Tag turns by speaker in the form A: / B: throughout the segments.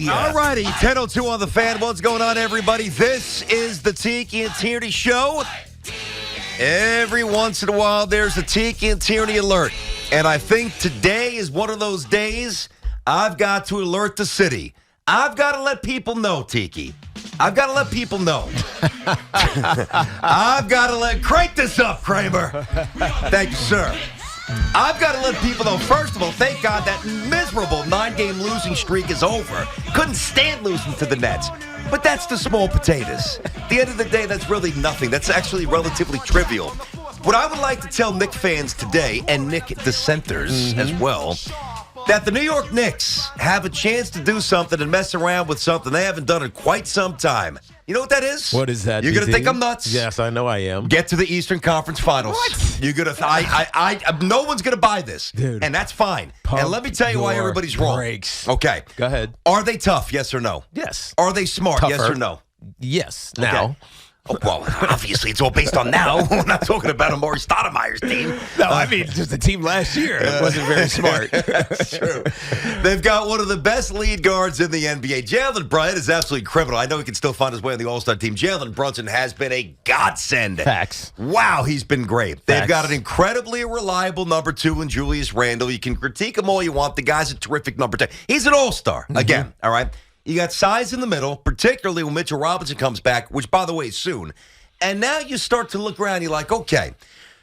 A: All righty, 10:02 on the fan. What's going on, everybody? This is the Tiki and Tierney Show. Every once in a while, there's a Tiki and Tierney alert. And I think today is one of those days I've got to alert the city. I've got to let people know, Tiki. I've got to let people know. I've got to crank this up, Kramer. Thank you, sir. I've got to let people know, first of all, thank God that miserable 9-game losing streak is over. Couldn't stand losing to the Nets. But that's the small potatoes. At the end of the day, that's really nothing. That's actually relatively trivial. What I would like to tell Knicks fans today, and Knick dissenters as well, that the New York Knicks have a chance to do something and mess around with something they haven't done in quite some time. You know what that is?
B: What is that?
A: You're going to think I'm nuts.
B: Yes, I know I am.
A: Get to the Eastern Conference Finals.
B: What?
A: You're going to no one's going to buy this.
B: Dude,
A: and that's fine. And let me tell you why everybody's wrong.
B: Brakes.
A: Okay.
B: Go ahead.
A: Are they tough? Yes or no?
B: Yes.
A: Are they smart?
B: Tougher.
A: Yes or no?
B: Yes. Now.
A: Okay. Oh, well, obviously, it's all based on now. We're not talking about Amari Stoudemire's team.
B: No, I mean, just the team last year. It wasn't very smart.
A: That's true. They've got one of the best lead guards in the NBA. Jalen Brunson is absolutely criminal. I know he can still find his way on the All-Star team. Jalen Brunson has been a godsend.
B: Facts.
A: Wow, he's been great.
B: Facts.
A: They've got an incredibly reliable number 2 in Julius Randle. You can critique him all you want. The guy's a terrific number 2. He's an all-star, again, all right? You got size in the middle, particularly when Mitchell Robinson comes back, which, by the way, is soon. And now you start to look around, you're like, okay.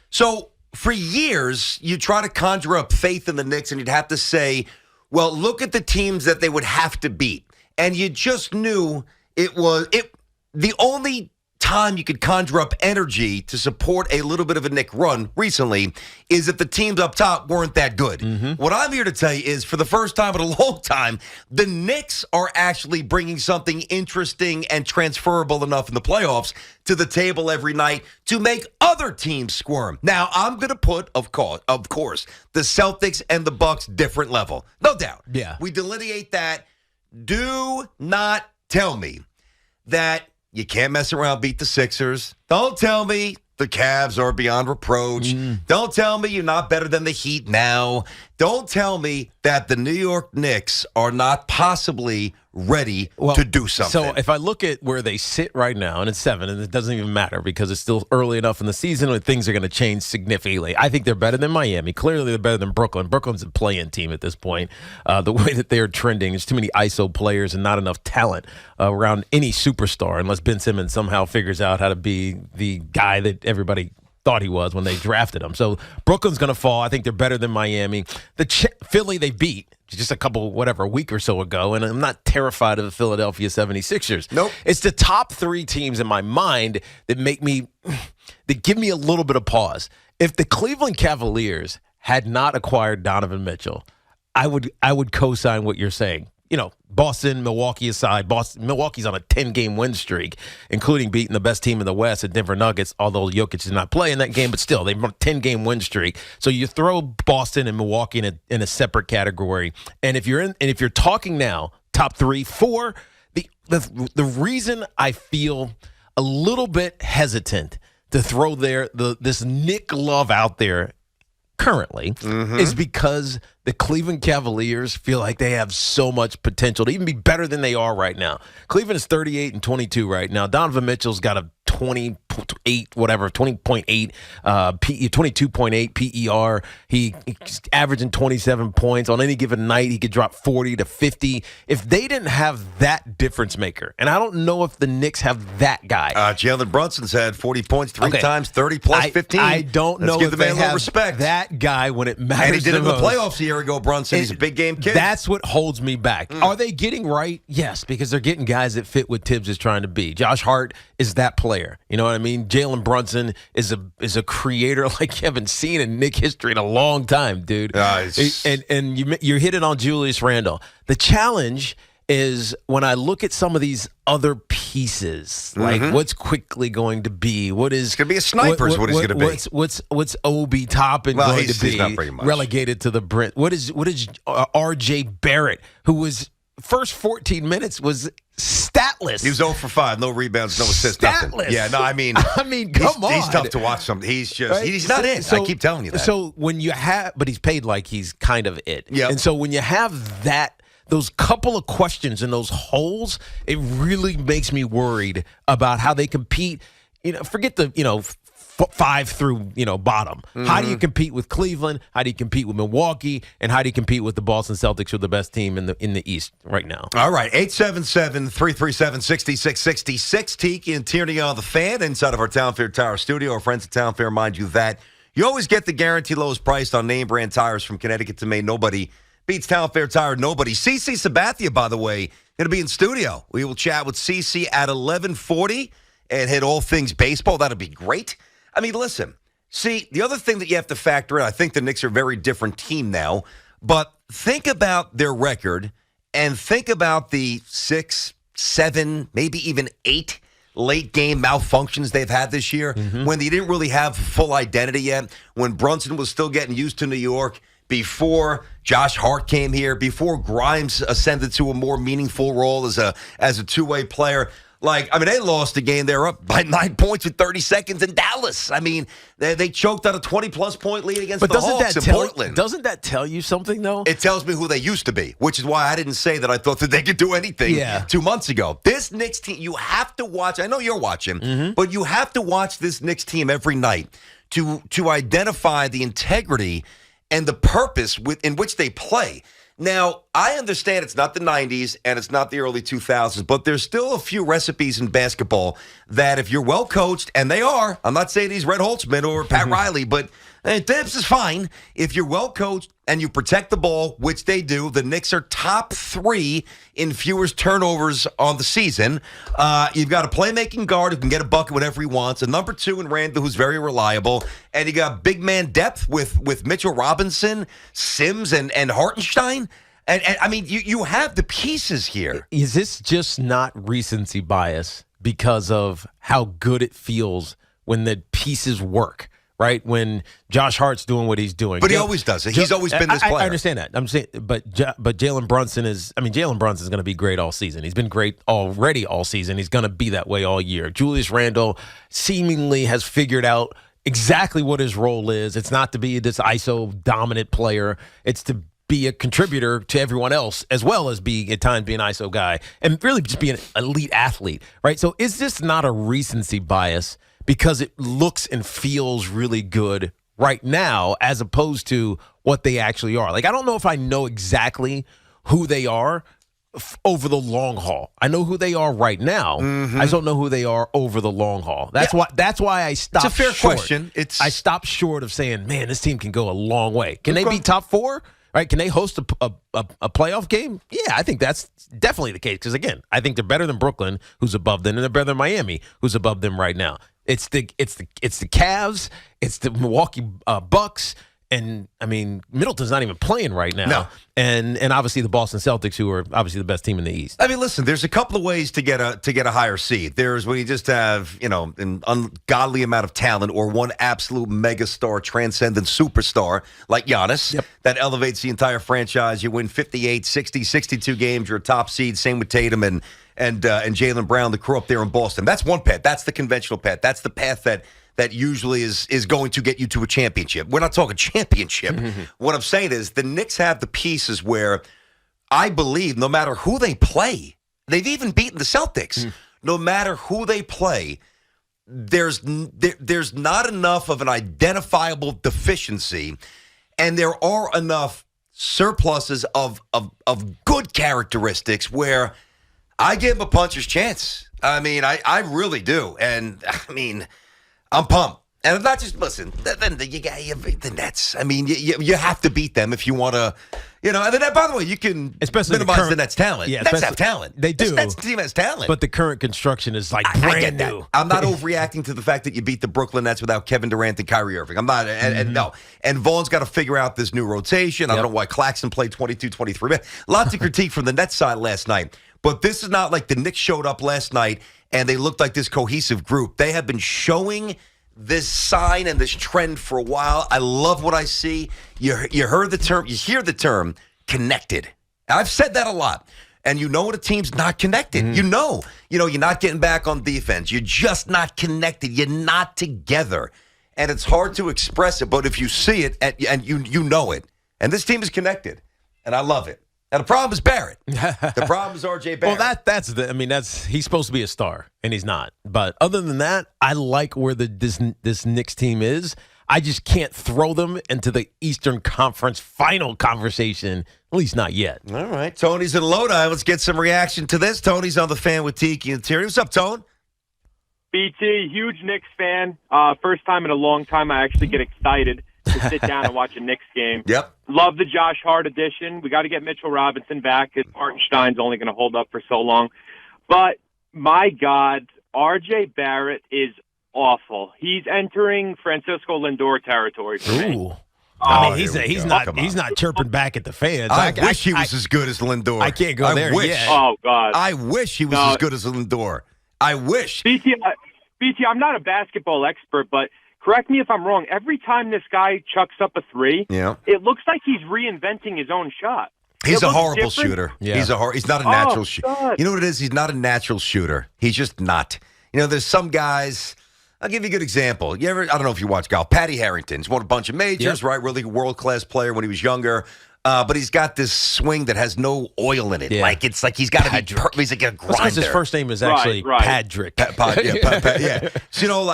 A: So for years, you try to conjure up faith in the Knicks, and you'd have to say, well, look at the teams that they would have to beat. And you just knew the only time you could conjure up energy to support a little bit of a Knick run recently is if the teams up top weren't that good. What I'm here to tell you is, for the first time in a long time, the Knicks are actually bringing something interesting and transferable enough in the playoffs to the table every night to make other teams squirm. Now, I'm going to put, of course, the Celtics and the Bucks different level. No doubt.
B: Yeah.
A: We delineate that. Do not tell me that you can't mess around, beat the Sixers. Don't tell me the Cavs are beyond reproach. Don't tell me you're not better than the Heat now. Don't tell me that the New York Knicks are not possibly ready to do something.
B: So if I look at where they sit right now, and it's 7, and it doesn't even matter because it's still early enough in the season when things are going to change significantly. I think they're better than Miami. Clearly, they're better than Brooklyn. Brooklyn's a play-in team at this point. The way that they're trending, there's too many ISO players and not enough talent around any superstar, unless Ben Simmons somehow figures out how to be the guy that everybody thought he was when they drafted him. So Brooklyn's going to fall. I think they're better than Miami. Philly they beat just a week or so ago, and I'm not terrified of the Philadelphia 76ers.
A: Nope.
B: It's the top 3 teams in my mind that give me a little bit of pause. If the Cleveland Cavaliers had not acquired Donovan Mitchell, I would co-sign what you're saying. You know, Boston, Milwaukee aside, Milwaukee's on a 10-game win streak, including beating the best team in the West, the Denver Nuggets, although Jokic did not play in that game, but still, they're on a 10-game win streak. So you throw Boston and Milwaukee in a separate category. And if you're talking now, top 3, 4, the reason I feel a little bit hesitant to throw this Nick Love out there currently is because the Cleveland Cavaliers feel like they have so much potential to even be better than they are right now. Cleveland is 38-22 right now. Donovan Mitchell's got a 20.8 22.8 PER. He's averaging 27 points. On any given night, he could drop 40 to 50. If they didn't have that difference maker, and I don't know if the Knicks have that guy.
A: Jalen Brunson's had 40 points 3 times, 30 plus 15.
B: I don't know
A: give
B: if
A: the man
B: they
A: a little
B: have
A: respect.
B: That guy when it matters.
A: And he did it in the
B: most.
A: playoffs a year ago, Brunson. He's a big game kid.
B: That's what holds me back. Are they getting right? Yes, because they're getting guys that fit what Tibbs is trying to be. Josh Hart is that player. You know what I mean? Jalen Brunson is a creator like you haven't seen in Knick history in a long time, dude. And you're hitting on Julius Randle. The challenge is when I look at some of these other pieces, like what's quickly going to be,
A: it's going to be a sniper is what he's going to be.
B: What's Obi Toppin going to be
A: not very much.
B: relegated to the Brent? What is R.J. Barrett, who was first 14 minutes was statless.
A: He was 0 for 5, no rebounds, no assists,
B: Statless.
A: nothing. Yeah, no, I mean,
B: come on.
A: He's tough to watch. He's not it.
B: So,
A: I keep telling you that.
B: So when you have, but he's paid like he's kind of it.
A: Yeah.
B: And so when you have that those couple of questions and those holes, it really makes me worried about how they compete. Forget the, 5 through, bottom. Mm-hmm. How do you compete with Cleveland? How do you compete with Milwaukee? And how do you compete with the Boston Celtics, who are the best team in the East right now?
A: All right, 877-337-6666. Tiki and Tierney on the Fan inside of our Town Fair Tire studio. Our friends at Town Fair remind you that you always get the guaranteed lowest price on name brand tires from Connecticut to Maine. Nobody beats Town Fair Tire. Nobody. CC Sabathia, by the way, going to be in studio. We will chat with CC at 11:40 and hit all things baseball. That'll be great. I mean, listen, see, the other thing that you have to factor in, I think the Knicks are a very different team now, but think about their record and think about the 6, 7, maybe even 8 late game malfunctions they've had this year when they didn't really have full identity yet, when Brunson was still getting used to New York, before Josh Hart came here, before Grimes ascended to a more meaningful role as a two-way player. They lost the game. They were up by 9 points with 30 seconds in Dallas. I mean, they choked out a 20-plus point lead against the Hawks in Portland.
B: Doesn't that tell you something, though?
A: It tells me who they used to be, which is why I didn't say that I thought that they could do anything 2 months ago. This Knicks team, you have to watch. I know you're watching, but you have to watch this Knicks team every night to identify the integrity and the purpose in which they play. Now, I understand it's not the 90s and it's not the early 2000s, but there's still a few recipes in basketball that if you're well coached, and they are, I'm not saying he's Red Holtzman or Pat Riley, but Tibbs is fine. If you're well coached and you protect the ball, which they do, the Knicks are top 3 in fewest turnovers on the season. You've got a playmaking guard who can get a bucket whenever he wants, a number 2 in Randall who's very reliable, and you got big man depth with Mitchell Robinson, Sims, and Hartenstein. And I mean, you have the pieces here.
B: Is this just not recency bias because of how good it feels when the pieces work? Right, when Josh Hart's doing what he's doing,
A: but he always does it. He's always been this player.
B: I understand that. I'm saying, but Jalen Brunson is. I mean, Jalen Brunson is going to be great all season. He's been great already all season. He's going to be that way all year. Julius Randle seemingly has figured out exactly what his role is. It's not to be this ISO dominant player. It's to be a contributor to everyone else, as well as being at times be an ISO guy and really just be an elite athlete. Right. So is this not a recency bias? Because it looks and feels really good right now as opposed to what they actually are. I don't know if I know exactly who they are over the long haul. I know who they are right now. I just don't know who they are over the long haul. That's why I stopped short.
A: It's a fair question.
B: I stopped short of saying, man, this team can go a long way. Can they be top 4? Right? Can they host a playoff game? Yeah, I think that's definitely the case. Because, again, I think they're better than Brooklyn, who's above them, and they're better than Miami, who's above them right now. It's the Cavs, it's the Milwaukee Bucks, and I mean Middleton's not even playing right now.
A: No.
B: And obviously the Boston Celtics, who are obviously the best team in the East.
A: I mean, listen, there's a couple of ways to get a higher seed. There's when you just have an ungodly amount of talent or one absolute megastar, transcendent superstar like Giannis that elevates the entire franchise. You win 58, 60, 62 games. You're a top seed. Same with Tatum and Jaylen Brown, the crew up there in Boston. That's one path. That's the conventional path. That's the path that usually is going to get you to a championship. We're not talking championship. What I'm saying is the Knicks have the pieces where I believe no matter who they play, they've even beaten the Celtics. No matter who they play, there's not enough of an identifiable deficiency, and there are enough surpluses of good characteristics where I give him a puncher's chance. I mean, I really do. And, I mean, I'm pumped. And it's not just, listen, then you got the Nets. I mean, you have to beat them if you want to, and then, by the way, you can minimize the Nets' talent. Yeah, Nets have talent.
B: They do.
A: This Nets team has talent.
B: But the current construction is like brand new.
A: I'm not overreacting to the fact that you beat the Brooklyn Nets without Kevin Durant and Kyrie Irving. I'm not. And no. And Vaughn's got to figure out this new rotation. I don't know why Claxton played 22, 23 minutes. Lots of critique from the Nets side last night. But this is not like the Knicks showed up last night and they looked like this cohesive group. They have been showing this sign and this trend for a while. I love what I see. You heard the term, you hear the term connected. I've said that a lot. And you know when a team's not connected. You know you're not getting back on defense. You're just not connected. You're not together. And it's hard to express it, but if you see it and you know it. And this team is connected. And I love it. Now, the problem is Barrett. The problem is R.J. Barrett.
B: Well, he's supposed to be a star, and he's not. But other than that, I like where this Knicks team is. I just can't throw them into the Eastern Conference final conversation, at least not yet.
A: All right. Tony's in Lodi. Let's get some reaction to this. Tony's on the fan with Tiki and Terry. What's up, Tone?
C: BT, huge Knicks fan. First time in a long time I actually get excited to sit down and watch a Knicks game.
A: Yep.
C: Love the Josh Hart edition. We got to get Mitchell Robinson back because Hartenstein's only going to hold up for so long. But, my God, R.J. Barrett is awful. He's entering Francisco Lindor territory for me.
B: Ooh. I mean, he's not chirping back at the fans.
A: I wish he was as good as Lindor.
B: I can't go there yet.
C: Oh, God.
A: I wish he was as good as Lindor. I wish.
C: BT, I'm not a basketball expert, but correct me if I'm wrong. Every time this guy chucks up a three, it looks like he's reinventing his own shot.
A: He's a horrible shooter.
B: Yeah.
A: He's not a natural shooter. You know what it is? He's not a natural shooter. He's just not. You know, there's some guys. I'll give you a good example. I don't know if you watch golf. Patty Harrington's won a bunch of majors, right? Really world-class player when he was younger. But he's got this swing that has no oil in it.
B: Yeah.
A: It's like he's got to be he's like a grinder.
B: Because his first name is actually Patrick.
A: Yeah. So,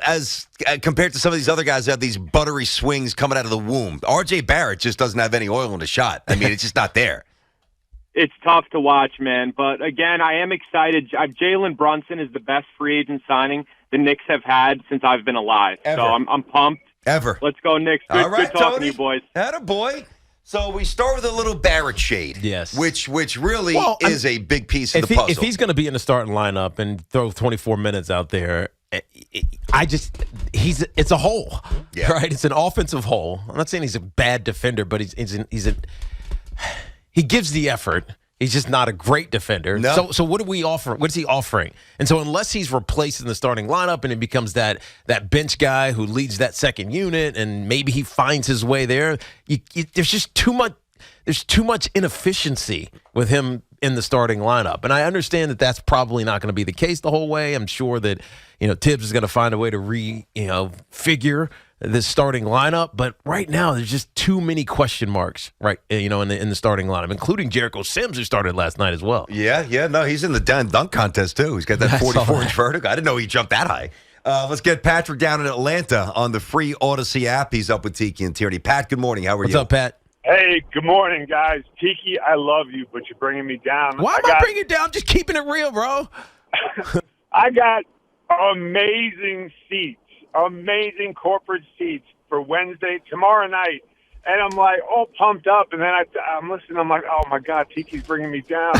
A: as compared to some of these other guys that have these buttery swings coming out of the womb, R.J. Barrett just doesn't have any oil in the shot. I mean, it's just not there.
C: It's tough to watch, man. But, again, I am excited. Jalen Brunson is the best free agent signing the Knicks have had since I've been alive.
A: Ever.
C: So I'm pumped.
A: Ever.
C: Let's go, Knicks. Good talking
A: Tony.
C: to you, boys.
A: Attaboy. So we start with a little Barrett shade,
B: yes,
A: which really is a big piece of the puzzle.
B: If he's going to be in the starting lineup and throw 24 minutes out there, it's a hole, right? It's an offensive hole. I'm not saying he's a bad defender, but he gives the effort. He's just not a great defender.
A: No.
B: So what do we offer? What is he offering? And so unless he's replaced in the starting lineup and he becomes that bench guy who leads that second unit and maybe he finds his way there, there's just too much. There's too much inefficiency with him in the starting lineup. And I understand that that's probably not going to be the case the whole way. I'm sure that Tibbs is going to find a way to figure this starting lineup, but right now there's just too many question marks, right? In the starting lineup, including Jericho Sims, who started last night as well.
A: Yeah, no, he's in the dunk contest too. He's got that 44-inch vertical. I didn't know he jumped that high. Let's get Patrick down in Atlanta on the free Odyssey app. He's up with Tiki and Tierney. Pat, good morning. How are you?
B: What's up, Pat?
D: Hey, good morning, guys. Tiki, I love you, but you're bringing me down.
B: Why am I bringing you down? I'm just keeping it real, bro.
D: I got amazing seats, amazing corporate seats for Wednesday, tomorrow night. And I'm like all pumped up. And then I'm listening. I'm like, oh, my God, Tiki's bringing me down.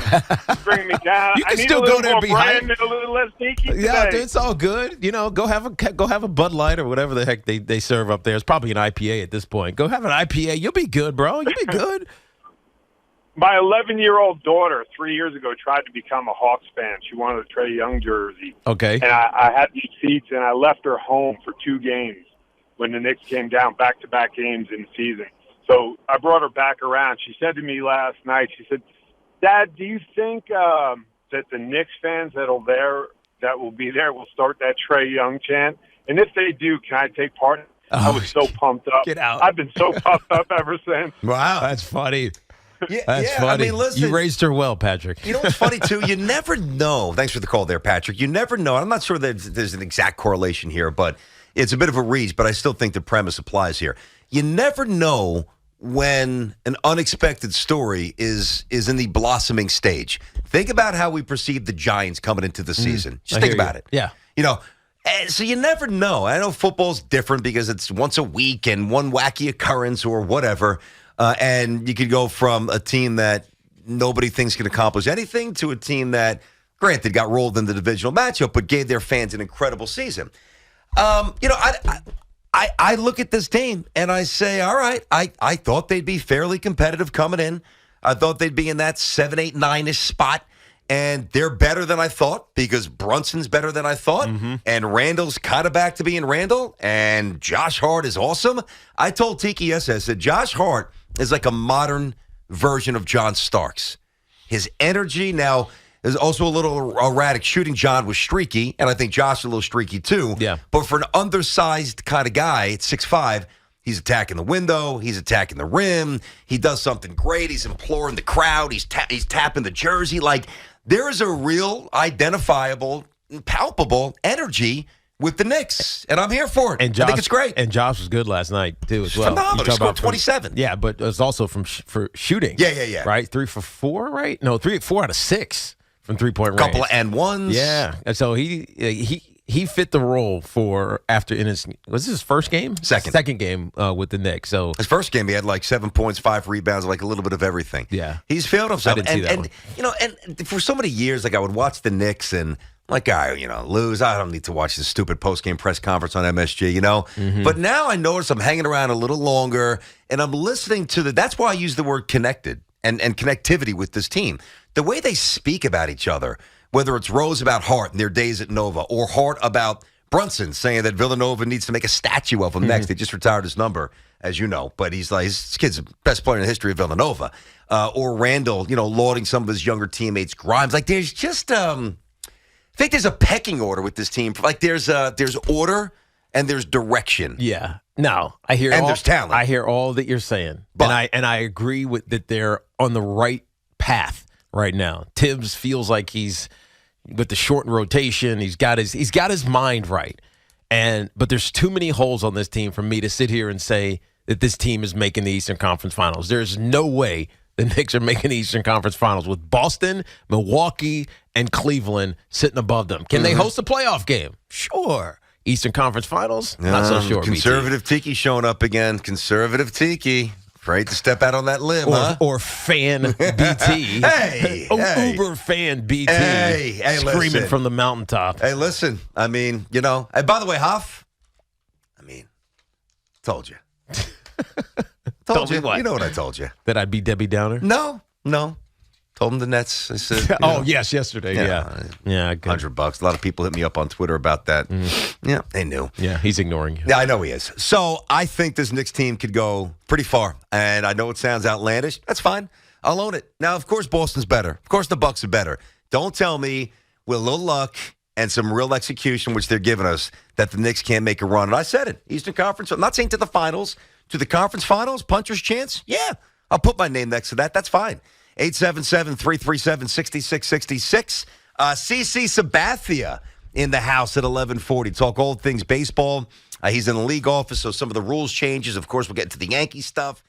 D: He's bringing me down.
B: You can
D: I need
B: still
D: a little
B: go there
D: more
B: and be hyped.
D: Brand, a little less Tiki today.
B: Yeah, dude, it's all good. Go have a Bud Light or whatever the heck they serve up there. It's probably an IPA at this point. Go have an IPA. You'll be good, bro. You'll be good.
D: My 11-year-old daughter 3 years ago tried to become a Hawks fan. She wanted a Trae Young jersey.
B: Okay.
D: And I had these seats, and I left her home for 2 games when the Knicks came down, back-to-back games in the season. So I brought her back around. She said to me last night, she said, Dad, do you think that the Knicks fans that will be there will start that Trae Young chant? And if they do, can I take part? I was so pumped up.
B: Get out.
D: I've been so pumped up ever since.
A: Wow.
B: That's funny.
A: Yeah,
B: That's funny.
A: I mean, listen,
B: you raised her well, Patrick.
A: You know what's funny, too? You never know. Thanks for the call there, Patrick. You never know. I'm not sure that there's an exact correlation here, but it's a bit of a reach, but I still think the premise applies here. You never know when an unexpected story is in the blossoming stage. Think about how we perceived the Giants coming into the season. Just think about it.
B: Yeah.
A: So you never know. I know football's different because it's once a week and one wacky occurrence or whatever. And you could go from a team that nobody thinks can accomplish anything to a team that, granted, got rolled in the divisional matchup, but gave their fans an incredible season. I look at this team and I say, all right, I thought they'd be fairly competitive coming in. I thought they'd be in that 7, 8, 9-ish spot. And they're better than I thought because Brunson's better than I thought. Mm-hmm. And Randall's kind of back to being Randall. And Josh Hart is awesome. I told Tiki yesterday, I said, Josh Hart is like a modern version of John Starks. His energy now is also a little erratic shooting. John was streaky, and I think Josh is a little streaky too.
B: Yeah.
A: But for an undersized kind of guy at 6'5", He's attacking the window. He's attacking the rim. He does something great. He's imploring the crowd. He's tapping the jersey. Like, there is a real, identifiable, palpable energy with the Knicks, and I'm here for it.
B: And Josh,
A: I think it's great.
B: And Josh was good last night, too, as well.
A: Phenomenal. He scored 27.
B: Yeah, but it was also for shooting.
A: Yeah.
B: Right? 3 for 4, right? No, 4 out of 6 from three-point range.
A: Couple of and ones.
B: Yeah. And so he fit the role was this his first game? Second game with the Knicks. So
A: his first game, he had like 7 points, 5 rebounds, like a little bit of everything.
B: Yeah.
A: He's failed himself.
B: I didn't see that one.
A: And for so many years, like I would watch the Knicks and like, lose. I don't need to watch this stupid post-game press conference on MSG,
B: Mm-hmm.
A: But now I notice I'm hanging around a little longer and I'm listening to that's why I use the word connected and connectivity with this team. The way they speak about each other, whether it's Rose about Hart and their days at Nova or Hart about Brunson saying that Villanova needs to make a statue of him next. They just retired his number, as you know, but he's like, his kid's the best player in the history of Villanova. Or Randall, lauding some of his younger teammates, Grimes. Like, there's just, I think there's a pecking order with this team. Like, there's order and there's direction.
B: Yeah. No, I hear
A: and there's talent.
B: I hear all that you're saying,
A: But,
B: and I agree with that. They're on the right path right now. Tibbs feels like he's with the shortened rotation. He's got his mind right, but there's too many holes on this team for me to sit here and say that this team is making the Eastern Conference Finals. There's no way the Knicks are making the Eastern Conference Finals with Boston, Milwaukee, and Cleveland sitting above them. Can they host a playoff game? Sure. Eastern Conference Finals? Not so sure.
A: Conservative Tiki showing up again. Conservative Tiki. Afraid to step out on that limb,
B: or fan BT.
A: hey.
B: Uber fan BT.
A: Hey,
B: screaming
A: listen.
B: from the mountaintop.
A: Hey, listen. I mean, and by the way, Huff, told you. Told you.
B: What?
A: You know what I told you.
B: That I'd be Debbie Downer?
A: No. Told him the Nets. I said,
B: yes, yesterday. Yeah.
A: $100. A lot of people hit me up on Twitter about that. Yeah, they knew.
B: Yeah, he's ignoring you.
A: Yeah, I know he is. So I think this Knicks team could go pretty far. And I know it sounds outlandish. That's fine. I'll own it. Now, of course, Boston's better. Of course, the Bucks are better. Don't tell me with a little luck and some real execution, which they're giving us, that the Knicks can't make a run. And I said it. Eastern Conference. I'm not saying to the finals. To the conference finals, puncher's chance? Yeah. I'll put my name next to that. That's fine. 877-337-6666. CC Sabathia in the house at 1140. Talk all things baseball. He's in the league office, so some of the rules changes. Of course, we'll get into the Yankee stuff.